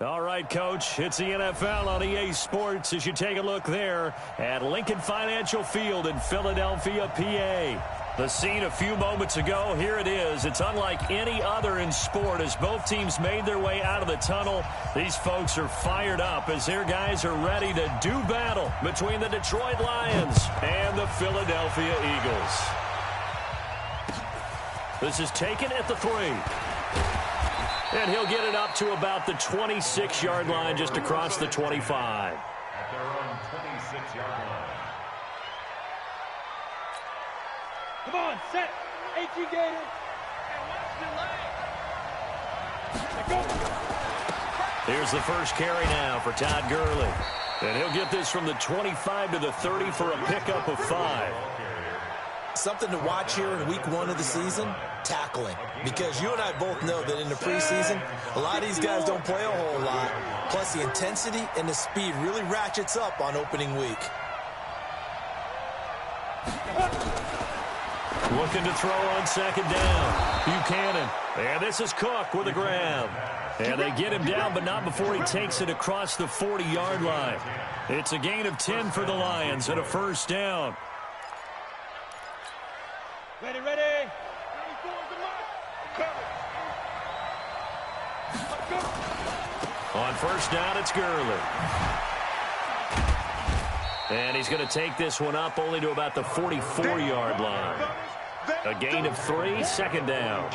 All right, Coach, it's the NFL on EA Sports as you take a look there at Lincoln Financial Field in Philadelphia, PA. The scene a few moments ago, here it is. It's unlike any other in sport as both teams made their way out of the tunnel. These folks are fired up as their guys are ready to do battle between the Detroit Lions and the Philadelphia Eagles. This is taken at the 3. And he'll get it up to about the 26-yard line, just across the 25. At their own 26-yard line. Come on, set. HE Gator. And watch the leg. Here's the first carry now for Todd Gurley. And he'll get this from the 25 to the 30 for a pickup of 5. Something to watch here in week 1 of the season, tackling. Because you and I both know that in the preseason, a lot of these guys don't play a whole lot. Plus, the intensity and the speed really ratchets up on opening week. Looking to throw on second down. Buchanan. And this is Cook with a grab. And they get him down, but not before he takes it across the 40-yard line. It's a gain of 10 for the Lions and a first down. Ready. On first down, it's Gurley. And he's going to take this one up only to about the 44-yard line. A gain of 3, second down.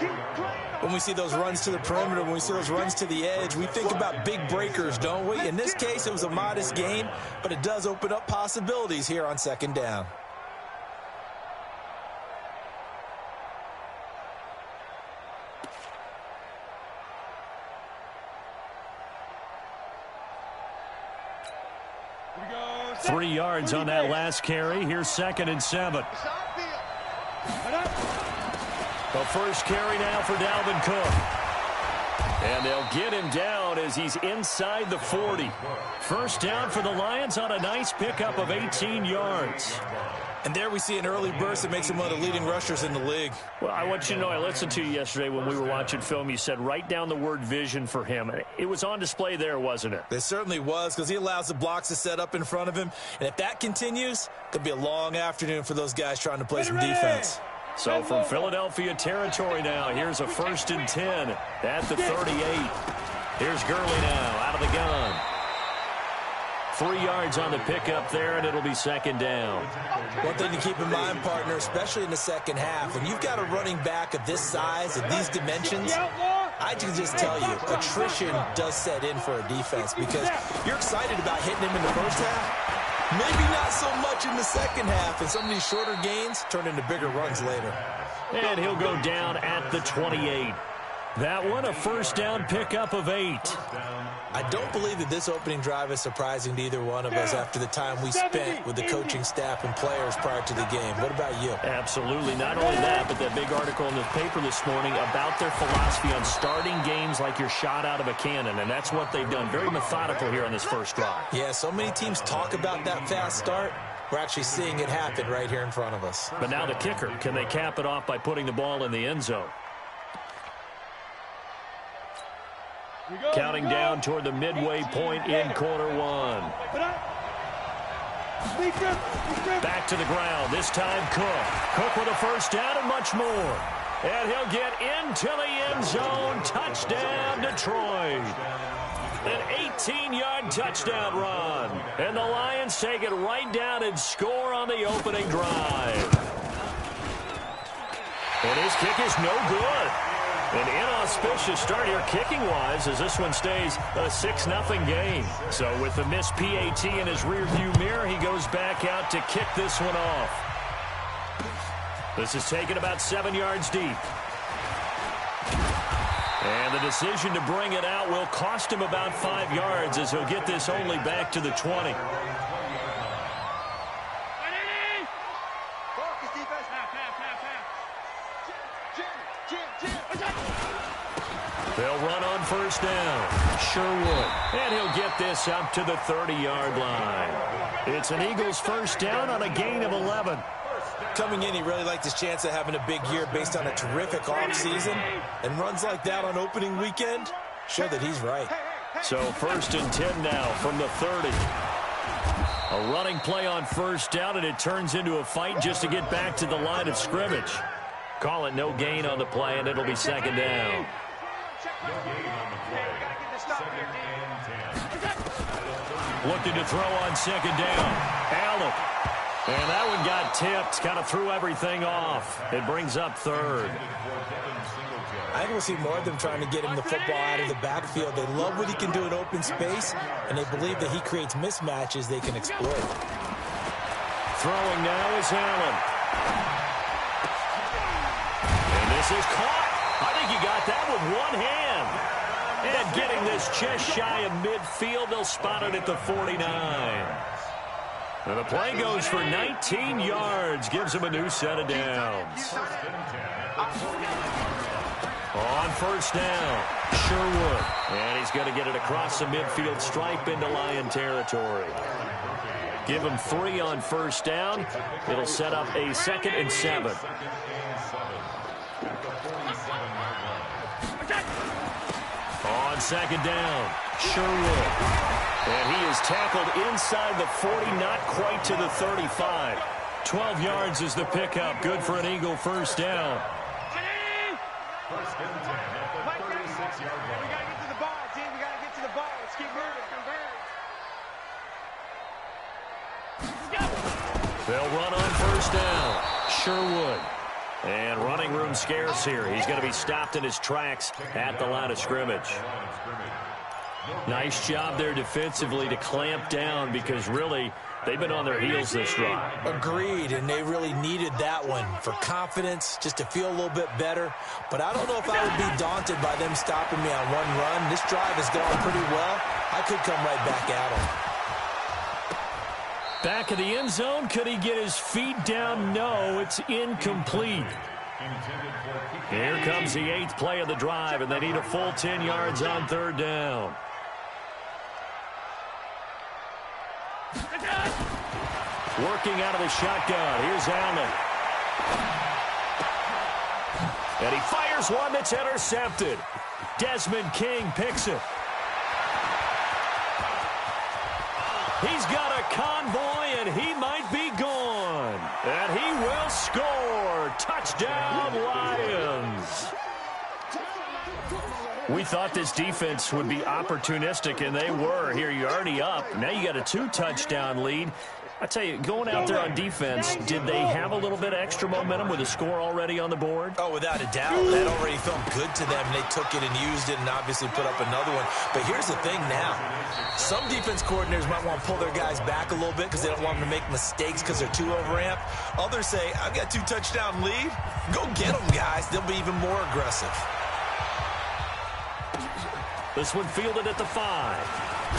When we see those runs to the perimeter, when we see those runs to the edge, we think about big breakers, don't we? In this case, it was a modest gain, but it does open up possibilities here on second down. Go. 3 yards on that last carry. Here's 2nd and 7. The first carry now for Dalvin Cook. And they'll get him down as he's inside the 40. First down for the Lions on a nice pickup of 18 yards. And there we see an early burst that makes him one of the leading rushers in the league. Well, I want you to know, I listened to you yesterday when we were watching film. You said write down the word vision for him. It was on display there, wasn't it? It certainly was, because he allows the blocks to set up in front of him. And if that continues, it'll be a long afternoon for those guys trying to play some defense. So from Philadelphia territory now, here's a 1st and 10 at the 38. Here's Gurley now out of the gun. 3 yards on the pickup there, and it'll be second down. One thing to keep in mind, partner, especially in the second half, when you've got a running back of this size, of these dimensions, I can just tell you, attrition does set in for a defense because you're excited about hitting him in the first half. Maybe not so much in the second half, and some of these shorter gains turn into bigger runs later. And he'll go down at the 28. That one a first down pickup of 8. I don't believe that this opening drive is surprising to either one of us after the time we spent with the coaching staff and players prior to the game. What about you? Absolutely. Not only that, but that big article in the paper this morning about their philosophy on starting games like you're shot out of a cannon, and that's what they've done. Very methodical here on this first drive. Yeah, so many teams talk about that fast start. We're actually seeing it happen right here in front of us. But now the kicker. Can they cap it off by putting the ball in the end zone? Counting down toward the midway point in quarter 1. Back to the ground. This time Cook. Cook with a first down and much more. And he'll get into the end zone. Touchdown, Detroit. An 18-yard touchdown run. And the Lions take it right down and score on the opening drive. And his kick is no good. An inauspicious start here kicking-wise as this one stays a 6-0 game. So with the missed PAT in his rearview mirror, he goes back out to kick this one off. This is taken about 7 yards deep. And the decision to bring it out will cost him about 5 yards as he'll get this only back to the 20. They'll run on first down. Sherwood. And he'll get this up to the 30-yard line. It's an Eagles first down on a gain of 11. Coming in, he really liked his chance of having a big year based on a terrific offseason. And runs like that on opening weekend show that he's right. So 1st and 10 now from the 30. A running play on 1st down, and it turns into a fight just to get back to the line of scrimmage. Call it no gain on the play, and it'll be 2nd down. No gain on the play. 2nd and 10. Looking to throw on 2nd down. Allen. And that one got tipped. Kind of threw everything off. It brings up 3rd. I think we'll see more of them trying to get him the football out of the backfield. They love what he can do in open space, and they believe that he creates mismatches they can exploit. Throwing now is Allen. And this is caught. I think he got that with one hand. And getting this just shy of midfield, they'll spot it at the 49. And the play goes for 19 yards, gives him a new set of downs. On 1st down, Sherwood. And he's going to get it across the midfield stripe into Lion territory. Give him 3 on 1st down. It'll set up a 2nd and 7. On 2nd down, Sherwood. And he is tackled inside the 40, not quite to the 35. 12 yards is the pickup. Good for an Eagle 1st down. 1st and 10 at the 36-yard line. We got to get to the ball, team. We got to get to the ball. Let's keep moving. They'll run on 1st down. Sherwood. And running room scarce here. He's going to be stopped in his tracks at the line of scrimmage. Nice job there defensively to clamp down, because really they've been on their heels this drive. Agreed, and they really needed that one for confidence, just to feel a little bit better. But I don't know if I would be daunted by them stopping me on one run. This drive has gone pretty well. I could come right back at them. Back of the end zone. Could he get his feet down? No, it's incomplete. Here comes the 8th play of the drive, and they need a full 10 yards on 3rd down. Working out of the shotgun. Here's Allen. And he fires one that's intercepted. Desmond King picks it. He's got a convoy, and he might be gone. And he will score. Touchdown, Lions. We thought this defense would be opportunistic, and they were. Here, you're already up. Now you got a 2-touchdown lead. I tell you, going out there on defense, did they have a little bit of extra momentum with a score already on the board? Oh, without a doubt. That already felt good to them. They took it and used it and obviously put up another one. But here's the thing now. Some defense coordinators might want to pull their guys back a little bit because they don't want them to make mistakes because they're too overamped. Others say, I've got 2-touchdown lead. Go get them, guys. They'll be even more aggressive. This one fielded at the 5.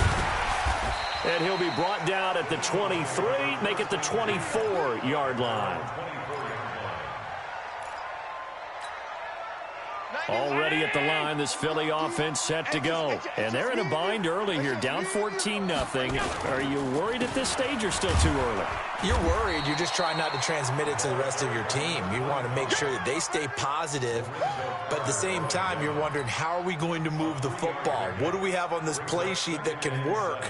And he'll be brought down at the 23, make it the 24-yard line. Already at the line, this Philly offense set to go. And they're in a bind early here, down 14-0. Are you worried at this stage or still too early? You're worried. You're just trying not to transmit it to the rest of your team. You want to make sure that they stay positive. But at the same time, you're wondering, how are we going to move the football? What do we have on this play sheet that can work?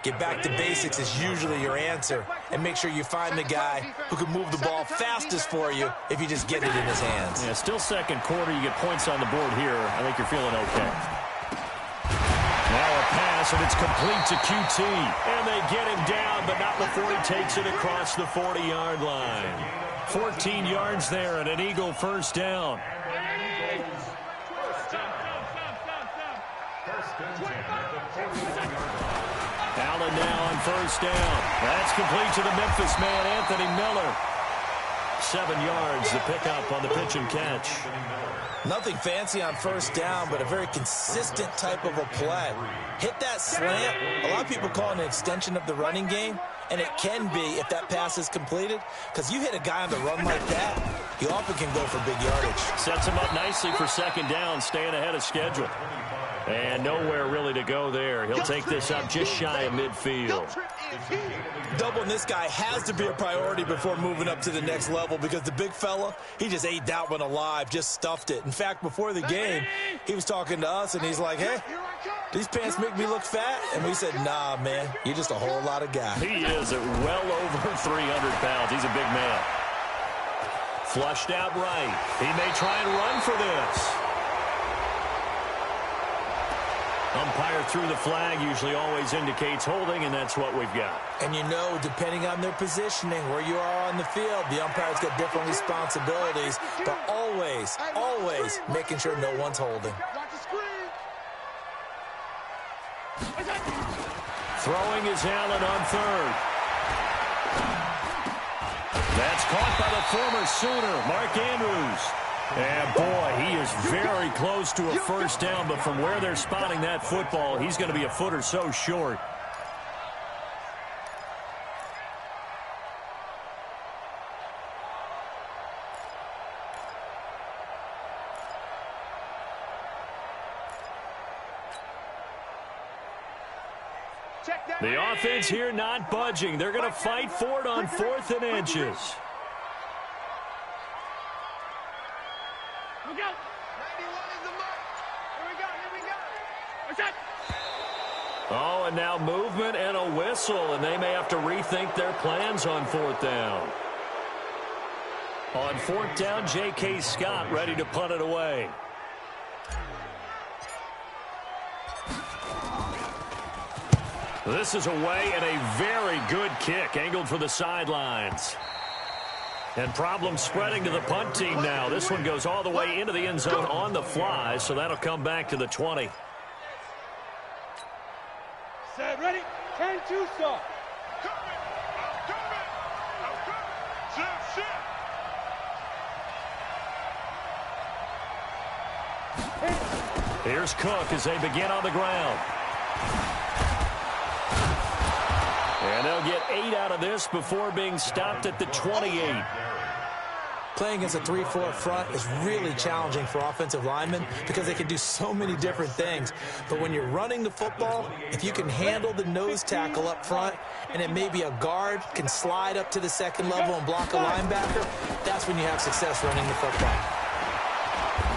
Get back to basics is usually your answer. And make sure you find the guy who can move the ball fastest for you if you just get it in his hands. Yeah, still 2nd quarter. You get points on the board here. I think you're feeling okay. Now a pass, and it's complete to QT. And they get him down, but not before he takes it across the 40-yard line. 14 yards there, and an Eagle 1st down. Allen now on 1st down. That's complete to the Memphis man, Anthony Miller. 7 yards, the pickup on the pitch and catch. Nothing fancy on 1st down, but a very consistent type of a play. Hit that slant. A lot of people call it an extension of the running game, and it can be if that pass is completed, because you hit a guy on the run like that, he often can go for big yardage. Sets him up nicely for 2nd down, staying ahead of schedule. And nowhere really to go there. He'll take this up just shy of midfield. Doubling this guy has to be a priority before moving up to the next level because the big fella, he just ate that one alive, just stuffed it. In fact, before the game, he was talking to us, and he's like, hey, these pants make me look fat. And we said, nah, man, you're just a whole lot of guy. He is at well over 300 pounds. He's a big man. Flushed out right. He may try and run for this. Umpire threw the flag, usually always indicates holding, and that's what we've got. And you know, depending on their positioning, where you are on the field, the umpire's got different responsibilities, but always, always making sure no one's holding. Throwing is Allen on third. That's caught by the former Sooner, Mark Andrews. And, boy, he is very close to a first down, but from where they're spotting that football, he's going to be a foot or so short. The offense here not budging. They're going to fight for it on 4th and inches. Oh, and now movement and a whistle, and they may have to rethink their plans on 4th down. On 4th down, J.K. Scott ready to punt it away. This is away and a very good kick, angled for the sidelines. And problems spreading to the punt team now. This one goes all the way into the end zone on the fly, so that'll come back to the 20. Set, ready, 10-2 start. Here's Cook as they begin on the ground. And they'll get 8 out of this before being stopped at the 28. Playing against a 3-4 front is really challenging for offensive linemen because they can do so many different things. But when you're running the football, if you can handle the nose tackle up front and then maybe a guard can slide up to the second level and block a linebacker, that's when you have success running the football.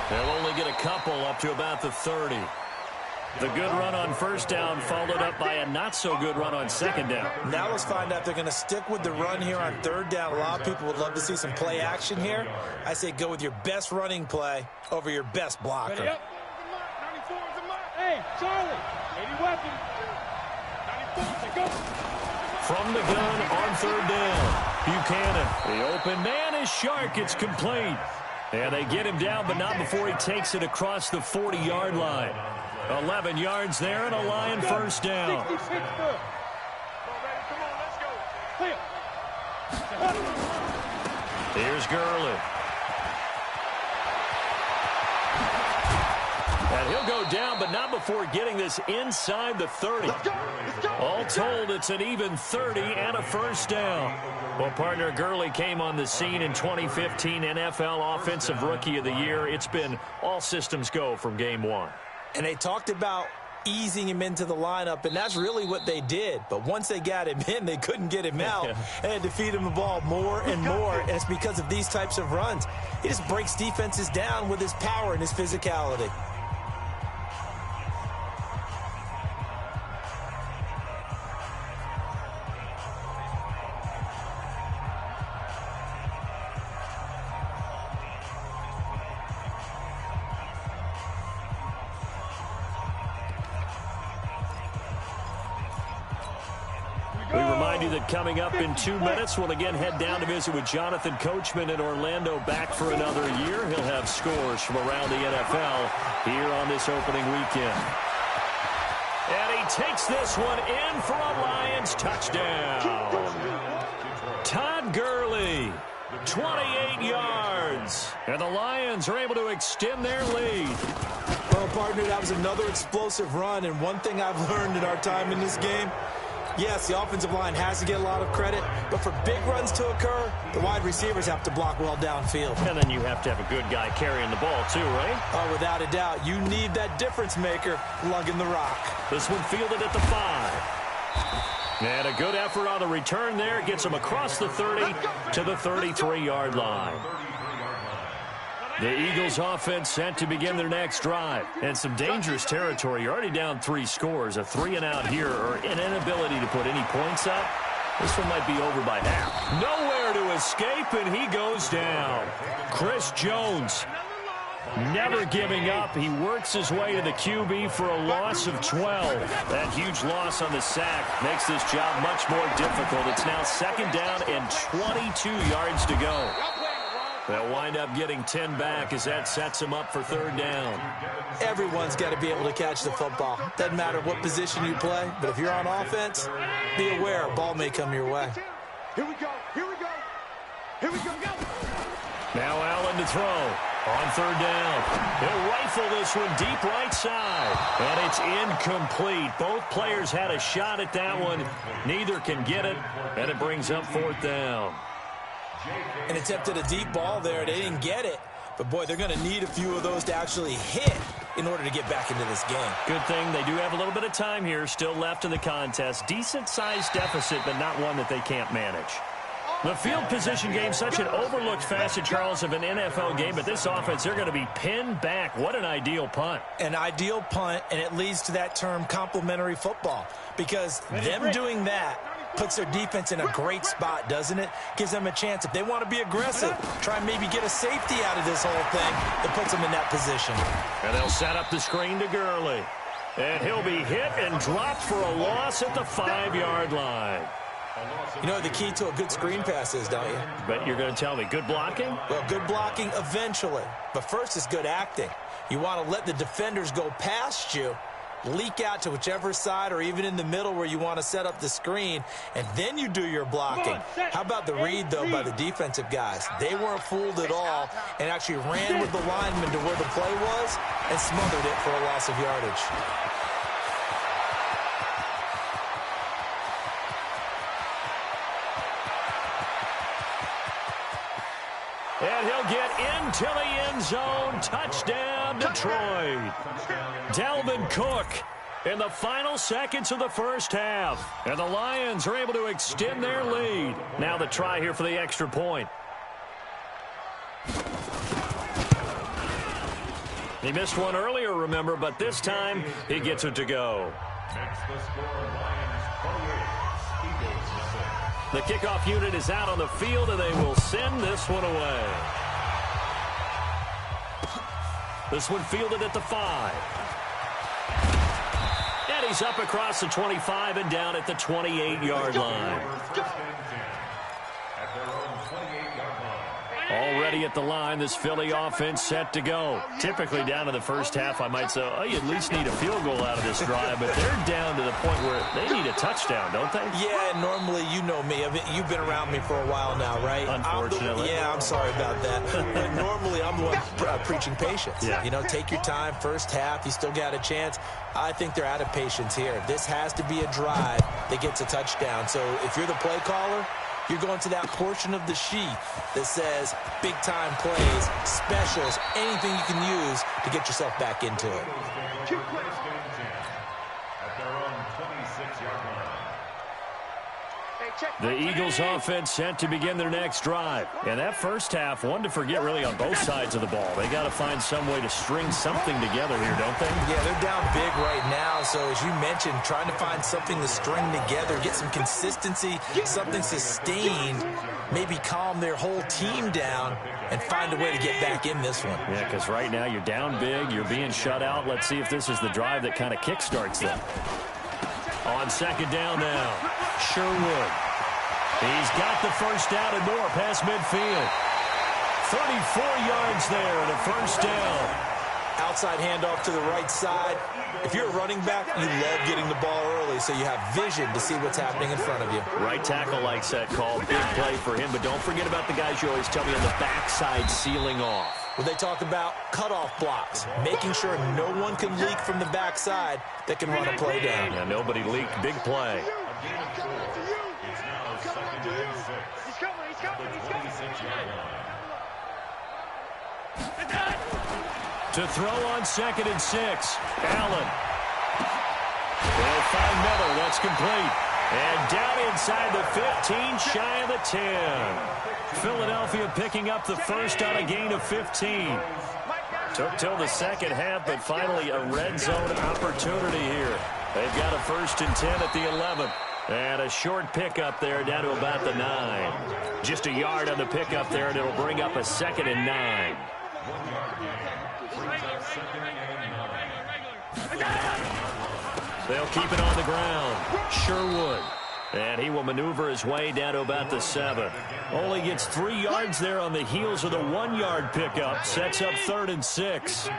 They'll only get a couple up to about the 30. The good run on first down followed up by a not-so-good run on second down. Now let's find out if they're going to stick with the run here on third down. A lot of people would love to see some play action here. I say go with your best running play over your best blocker. Hey, Charlie, 80 weapon. 94, go. From the gun on third down, Buchanan. The open man is Shark. It's complete. And they get him down, but not before he takes it across the 40-yard line. 11 yards there and a Lion first down. 66 good. Clear. Here's Gurley. And he'll go down, but not before getting this inside the 30. All told, it's an even 30 and a first down. Well, partner, Gurley came on the scene in 2015 NFL Offensive Rookie of the Year. It's been all systems go from game one. And they talked about easing him into the lineup, and that's really what they did. But once they got him in, they couldn't get him out. They had to feed him the ball more and more, and it's because of these types of runs. He just breaks defenses down with his power and his physicality. That coming up in 2 minutes, we'll again head down to visit with Jonathan Coachman in Orlando, back for another year. He'll have scores from around the NFL here on this opening weekend. And he takes this one in for a Lions touchdown. Todd Gurley, 28 yards. And the Lions are able to extend their lead. Well, partner, that was another explosive run. And one thing I've learned in our time in this game, Yes, the offensive line has to get a lot of credit, but for big runs to occur, the wide receivers have to block well downfield. And then you have to have a good guy carrying the ball too, right? Oh, without a doubt. You need that difference maker lugging the rock. This one fielded at the 5. And a good effort on the return there. Gets him across the 30 to the 33-yard line. The Eagles offense set to begin their next drive. And some dangerous territory. You're already down 3 scores. A 3-and-out here or an inability to put any points up. This one might be over by half. Nowhere to escape, and he goes down. Chris Jones never giving up. He works his way to the QB for a loss of 12. That huge loss on the sack makes this job much more difficult. It's now 2nd down and 22 yards to go. They'll wind up getting 10 back as that sets him up for 3rd down. Everyone's got to be able to catch the football. Doesn't matter what position you play, but if you're on offense, be aware a ball may come your way. Here we go. Here we go. Here we go. Now Allen to throw on 3rd down. He'll rifle this one deep right side. And it's incomplete. Both players had a shot at that one. Neither can get it. And it brings up 4th down. And attempted a deep ball there. They didn't get it. But, boy, they're going to need a few of those to actually hit in order to get back into this game. Good thing they do have a little bit of time here still left in the contest. Decent-sized deficit, but not one that they can't manage. The field position game, such an overlooked facet, Charles, of an NFL game, but this offense, they're going to be pinned back. What an ideal punt. An ideal punt, and it leads to that term complementary football, because them doing that puts their defense in a great spot, doesn't it? Gives them a chance. If they want to be aggressive, try and maybe get a safety out of this whole thing, it puts them in that position. And they'll set up the screen to Gurley. And he'll be hit and dropped for a loss at the 5-yard line. You know what the key to a good screen pass is, don't you? But you're going to tell me, good blocking? Well, good blocking eventually. But first is good acting. You want to let the defenders go past you, leak out to whichever side or even in the middle where you want to set up the screen, and then you do your blocking. How about the read, though, by the defensive guys? They weren't fooled at all and actually ran with the lineman to where the play was and smothered it for a loss of yardage. And he'll get into the end zone. Touchdown, Detroit. Dalvin Cook in the final seconds of the first half. And the Lions are able to extend their lead. Now the try here for the extra point. He missed one earlier, remember, but this time he gets it to go. The kickoff unit is out on the field, and they will send this one away. This one fielded at the 5. And he's up across the 25 and down at the 28-yard line. Already at the line, this Philly offense set to go. Typically down to the first half, I might say, oh, you at least need a field goal out of this drive, but they're down to the point where they need a touchdown, don't they? Yeah, normally, you know me. You've been around me for a while now, right? Unfortunately. I'm sorry about that. But normally, I'm the one preaching patience. Yeah. You know, take your time, first half, you still got a chance. I think they're out of patience here. This has to be a drive that gets a touchdown. So if you're the play caller, you're going to that portion of the sheet that says big-time plays, specials, anything you can use to get yourself back into it. The Eagles offense set to begin their next drive. And that first half, one to forget really on both sides of the ball. They got to find some way to string something together here, don't they? Yeah, they're down big right now. So as you mentioned, trying to find something to string together, get some consistency, something sustained, maybe calm their whole team down and find a way to get back in this one. Yeah, because right now you're down big, you're being shut out. Let's see if this is the drive that kind of kickstarts them. On 2nd down now, Sherwood. He's got the first down and more past midfield. 34 yards there and a first down. Outside handoff to the right side. If you're a running back, you love getting the ball early so you have vision to see what's happening in front of you. Right tackle likes that call. Big play for him, but don't forget about the guys you always tell me on the backside sealing off. Well, they talk about cutoff blocks, making sure no one can leak from the backside that can run a play down. Yeah, nobody leaked. Big play. To throw on 2nd and 6. Allen. They'll find Miller. That's complete. And down inside the 15, shy of the 10. Philadelphia picking up the first on a gain of 15. Took till the second half, but finally a red zone opportunity here. They've got a 1st and 10 at the 11. And a short pickup there down to about the 9. Just a yard on the pickup there, and it'll bring up a 2nd and 9. They'll keep it on the ground. Sherwood. And he will maneuver his way down to about the 7. Only gets 3 yards there on the heels of the 1-yard pickup. Sets up 3rd and 6.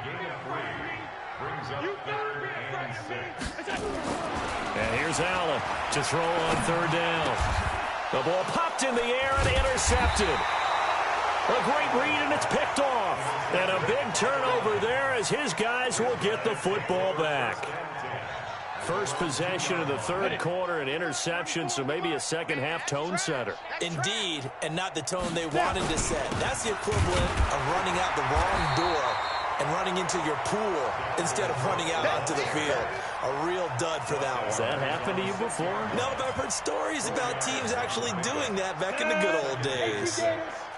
And here's Allen to throw on 3rd down. The ball popped in the air and intercepted. A great read, and it's picked off. And a big turnover there as his guys will get the football back. First possession of the 3rd quarter, an interception, so maybe a second-half tone setter. Indeed, and not the tone they wanted to set. That's the equivalent of running out the wrong door and running into your pool instead of running out onto the field. A real dud for that one. Has that happened to you before? No, but I've heard stories about teams actually doing that back in the good old days.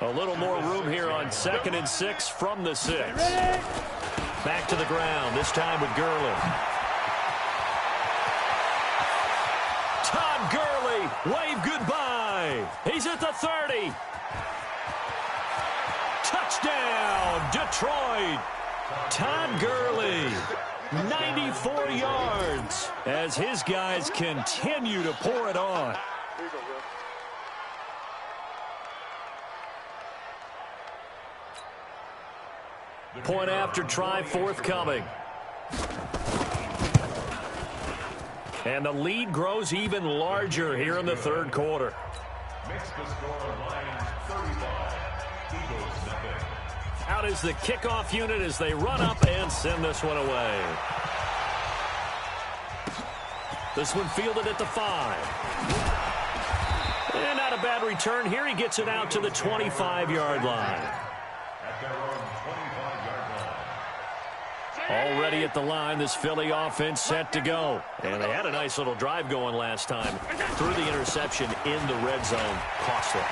A little more room here on 2nd and 6 from the 6. Back to the ground, this time with Gurley. Todd Gurley, wave goodbye. He's at the 30. Touchdown, Detroit. Todd Gurley, 94 yards as his guys continue to pour it on. Point after try forthcoming. And the lead grows even larger here in the 3rd quarter. Out is the kickoff unit as they run up and send this one away. This one fielded at the 5. And not a bad return here. He gets it out to the 25-yard line. Already at the line, this Philly offense set to go. And they had a nice little drive going last time. Threw the interception in the red zone. Costly.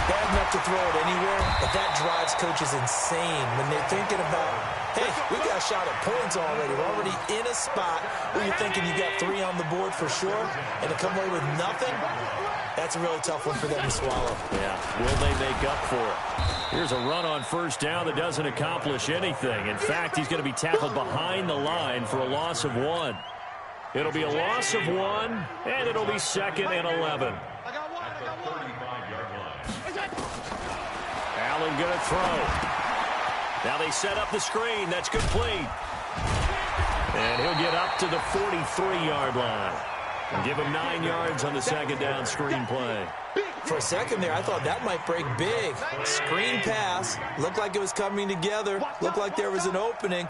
Bad enough to throw it anywhere, but that drives coaches insane when they're thinking about, hey, we got a shot at points already. We're already in a spot where you're thinking you got 3 on the board for sure, and to come away with nothing, that's a really tough one for them to swallow. Yeah, will they make up for it? Here's a run on 1st down that doesn't accomplish anything. In fact, he's going to be tackled behind the line for a loss of 1. It'll be a loss of 1, and it'll be 2nd and 11. Allen going to throw. Now they set up the screen. That's complete. And he'll get up to the 43-yard line. And give him 9 yards on the 2nd down screen play. For a second there, I thought that might break big. Screen pass. Looked like it was coming together. Looked like there was an opening.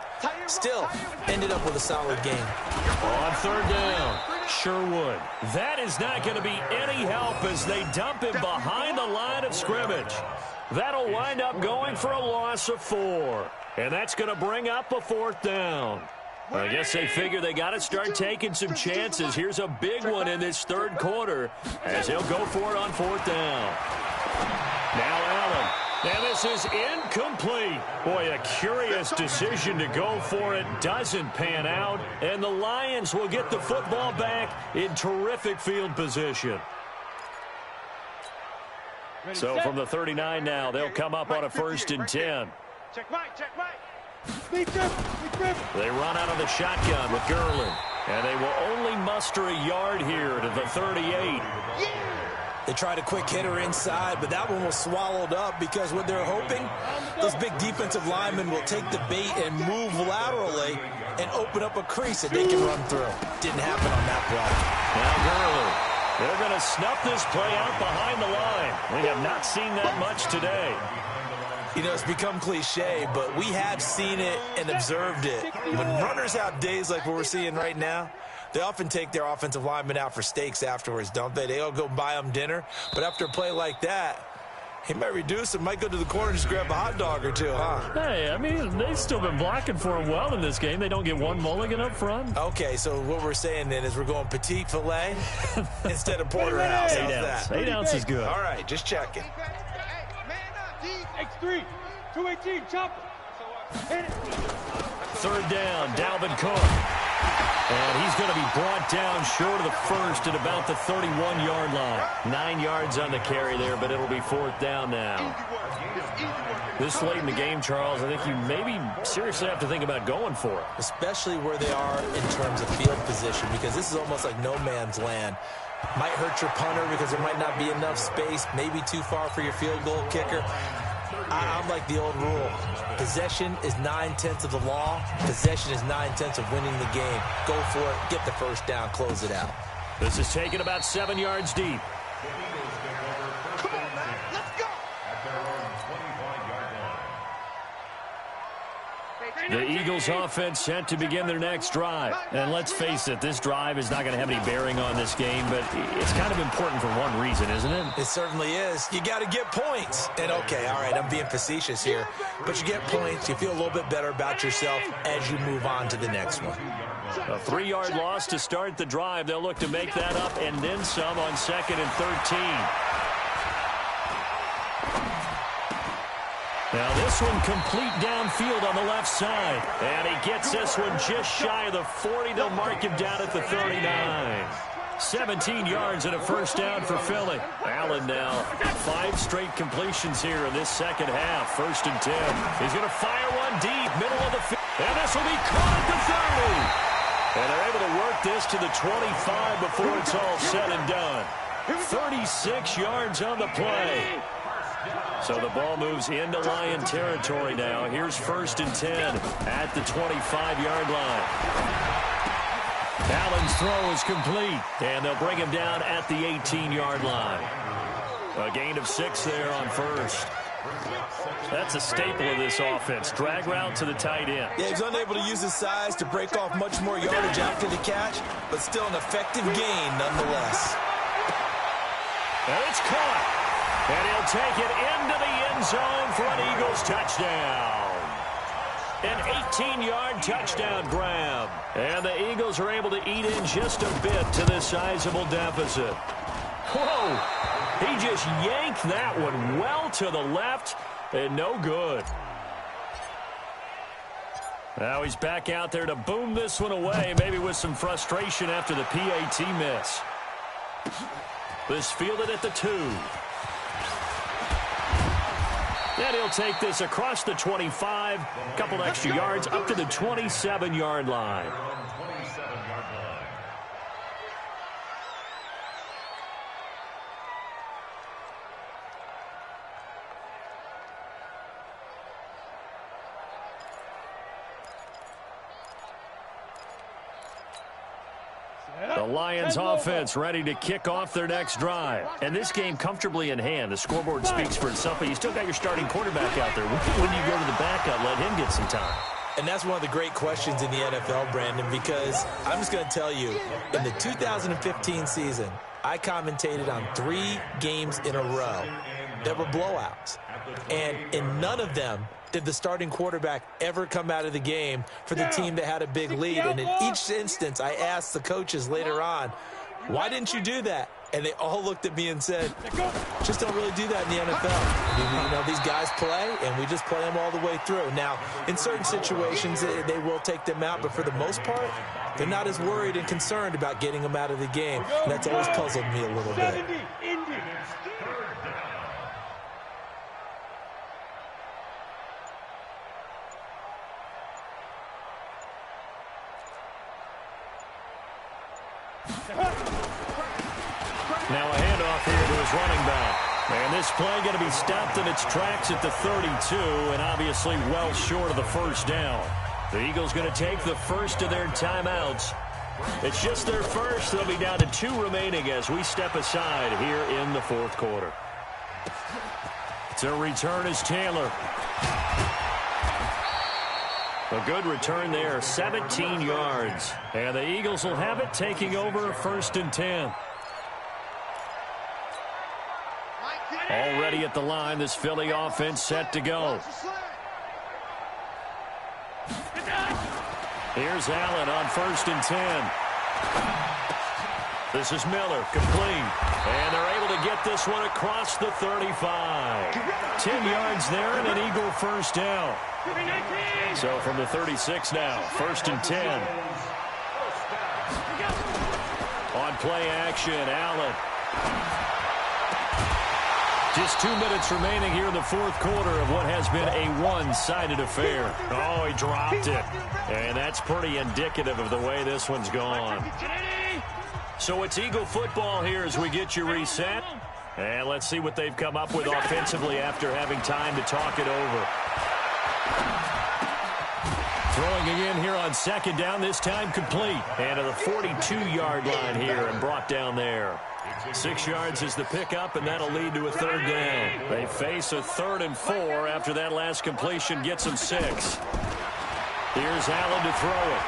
Still, ended up with a solid game. On 3rd down, Sherwood. That is not going to be any help as they dump him behind the line of scrimmage. That'll wind up going for a loss of 4. And that's going to bring up a 4th down. I guess they figure they got to start taking some chances. Here's a big one in this 3rd quarter as he'll go for it on 4th down. Now Allen. And this is incomplete. Boy, a curious decision to go for it. Doesn't pan out. And the Lions will get the football back in terrific field position. So from the 39 now, they'll come up on a 1st and 10. Check right, check right. They run out of the shotgun with Gurley. And they will only muster a yard here to the 38. They tried a quick hitter inside, but that one was swallowed up because what they're hoping, those big defensive linemen will take the bait and move laterally and open up a crease that they can run through. Didn't happen on that play. Now Gurley. They're going to snuff this play out behind the line. We have not seen that much today. You know, it's become cliche, but we have seen it and observed it. When runners have days like what we're seeing right now, They often take their offensive linemen out for steaks afterwards, don't they? They all go buy them dinner. But after a play like that, he might reduce it, might go to the corner and just grab a hot dog or two, huh? Hey, I mean, they've still been blocking for him well in this game. They don't get one mulligan up front. Okay, so what we're saying then is we're going petite filet instead of porterhouse. How's that? 8 ounce is good. All right, just checking. X3, 218, chopper. Hit it. Third down, Dalvin Cook. And he's going to be brought down short of the first at about the 31-yard line. 9 yards on the carry there, but it'll be fourth down now. This late in the game, Charles, I think you maybe seriously have to think about going for it. Especially where they are in terms of field position, because this is almost like no man's land. Might hurt your punter because there might not be enough space, maybe too far for your field goal kicker. I'm like the old rule. Possession is 9/10 of the law. Possession is 9/10 of winning the game. Go for it. Get the first down. Close it out. This is taken about 7 yards deep. Come on, man. Let's go. The Eagles offense set to begin their next drive. And let's face it, this drive is not going to have any bearing on this game, but it's kind of important for one reason, isn't it? It certainly is. You got to get points. And okay, all right, I'm being facetious here, but you get points, you feel a little bit better about yourself as you move on to the next one. A 3-yard loss to start the drive. They'll look to make that up and then some on 2nd and 13. Now this one complete downfield on the left side. And he gets this one just shy of the 40. They'll mark him down at the 39. 17 yards and a first down for Philly. Allen now 5 straight completions here in this second half. 1st and 10. He's going to fire one deep, middle of the field. And this will be caught at the 30. And they're able to work this to the 25 before it's all said and done. 36 yards on the play. So the ball moves into Lion territory now. Here's 1st and 10 at the 25-yard line. Allen's throw is complete, and they'll bring him down at the 18-yard line. A gain of 6 there on 1st. That's a staple of this offense. Drag route to the tight end. Yeah, he's unable to use his size to break off much more yardage after the catch, but still an effective gain nonetheless. And it's caught. And he'll take it into the end zone for an Eagles touchdown. An 18-yard touchdown grab. And the Eagles are able to eat in just a bit to this sizable deficit. Whoa! He just yanked that one well to the left and no good. Now he's back out there to boom this one away, maybe with some frustration after the PAT miss. This fielded at the 2. And he'll take this across the 25, a couple extra yards, up to the 27-yard line. The Lions offense ready to kick off their next drive. And this game comfortably in hand. The scoreboard speaks for itself, but you still got your starting quarterback out there. When do you go to the backup, let him get some time? And that's one of the great questions in the NFL, Brandon, because I'm just going to tell you, in the 2015 season, I commentated on 3 games in a row that were blowouts. And in none of them did the starting quarterback ever come out of the game for the team that had a big lead. And in each instance, I asked the coaches later on, why didn't you do that? And they all looked at me and said, just don't really do that in the NFL. You know, these guys play, and we just play them all the way through. Now, in certain situations, they will take them out, but for the most part, they're not as worried and concerned about getting them out of the game. And that's always puzzled me a little bit. Now a handoff here to his running back. And this play going to be stopped in its tracks at the 32, and obviously well short of the first down. The Eagles going to take the first of their timeouts. It's just their first. They'll be down to 2 remaining as we step aside here in the 4th quarter. To return is Taylor. A good return there, 17 yards. And the Eagles will have it, taking over 1st and 10. Already at the line, this Philly offense set to go. Here's Allen on 1st and 10. This is Miller, complete. And they're able to get this one across the 35. 10 yards there and an Eagle first down. So from the 36 now, 1st and 10. On play action, Allen. Just 2 minutes remaining here in the 4th quarter of what has been a one-sided affair. Oh, he dropped it. And that's pretty indicative of the way this one's gone. So it's Eagle football here as we get you reset. And let's see what they've come up with offensively after having time to talk it over. Throwing again here on 2nd down, this time complete. And to the 42-yard line here and brought down there. 6 yards is the pickup, and that'll lead to a 3rd down. They face a 3rd and 4 after that last completion gets them 6. Here's Allen to throw it.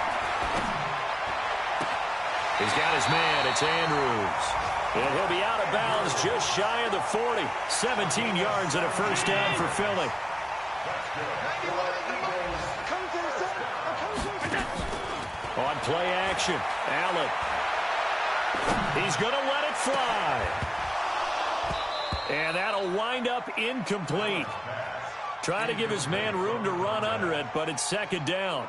He's got his man. It's Andrews. And he'll be out of bounds just shy of the 40. 17 yards and a 1st down for Philly. On play action, Allen. He's going to let it fly. And that'll wind up incomplete. Trying to give his man room to run under it, but it's 2nd down.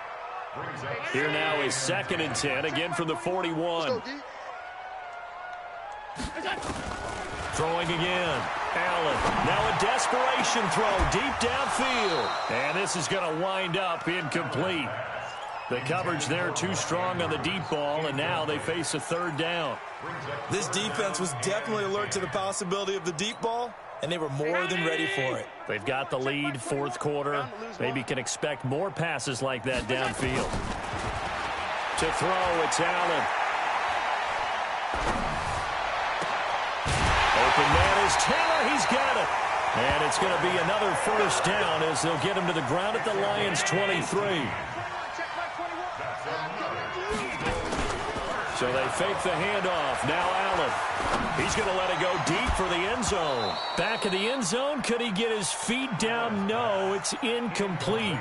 Here now is 2nd and 10, again from the 41. Throwing again. Allen. Now a desperation throw deep downfield. And this is going to wind up incomplete. The coverage there too strong on the deep ball, and now they face a 3rd down. This defense was definitely alert to the possibility of the deep ball, and they were more than ready for it. They've got the lead, 4th quarter. Maybe can expect more passes like that downfield. To throw, it's Allen. Open man is Taylor. He's got it. And it's going to be another 1st down as they'll get him to the ground at the Lions' 23. So they fake the handoff. Now Allen. He's going to let it go deep for the end zone. Back in the end zone. Could he get his feet down? No, it's incomplete.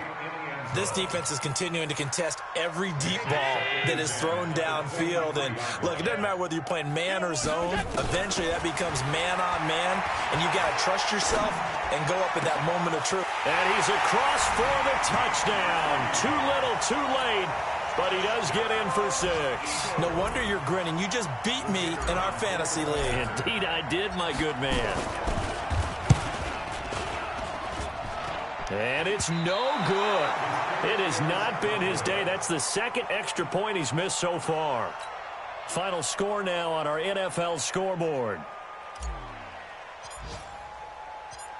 This defense is continuing to contest every deep ball that is thrown downfield. And look, it doesn't matter whether you're playing man or zone. Eventually that becomes man on man. And you got to trust yourself and go up at that moment of truth. And he's across for the touchdown. Too little, too late. But he does get in for 6. No wonder you're grinning. You just beat me in our fantasy league. Indeed I did, my good man. And it's no good. It has not been his day. That's the 2nd extra point he's missed so far. Final score now on our NFL scoreboard.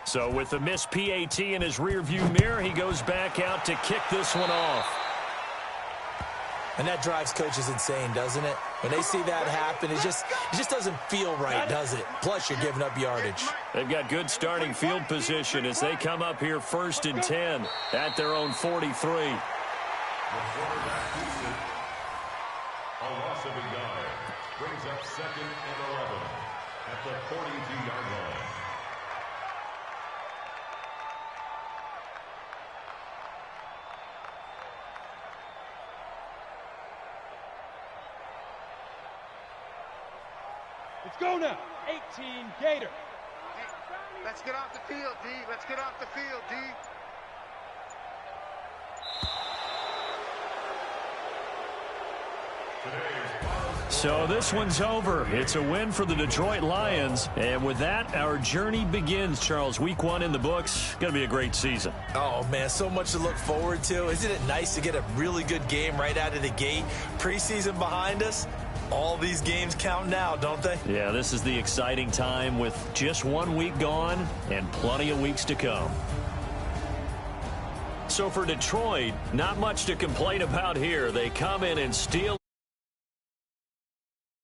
So with the missed PAT in his rearview mirror, he goes back out to kick this one off. And that drives coaches insane, doesn't it? When they see that happen, it just doesn't feel right, does it? Plus, you're giving up yardage. They've got good starting field position as they come up here 1st and 10 at their own 43. A loss of a yard brings up 2nd and 11 at the 42-yard line. Let's go now. 18 Gator. Let's get off the field, D. Let's get off the field, D. So this one's over. It's a win for the Detroit Lions. And with that, our journey begins, Charles. Week 1 in the books. Going to be a great season. Oh, man, so much to look forward to. Isn't it nice to get a really good game right out of the gate? Preseason behind us. All these games count now, don't they? Yeah, this is the exciting time with just 1 week gone and plenty of weeks to come. So for Detroit, not much to complain about here. They come in and steal.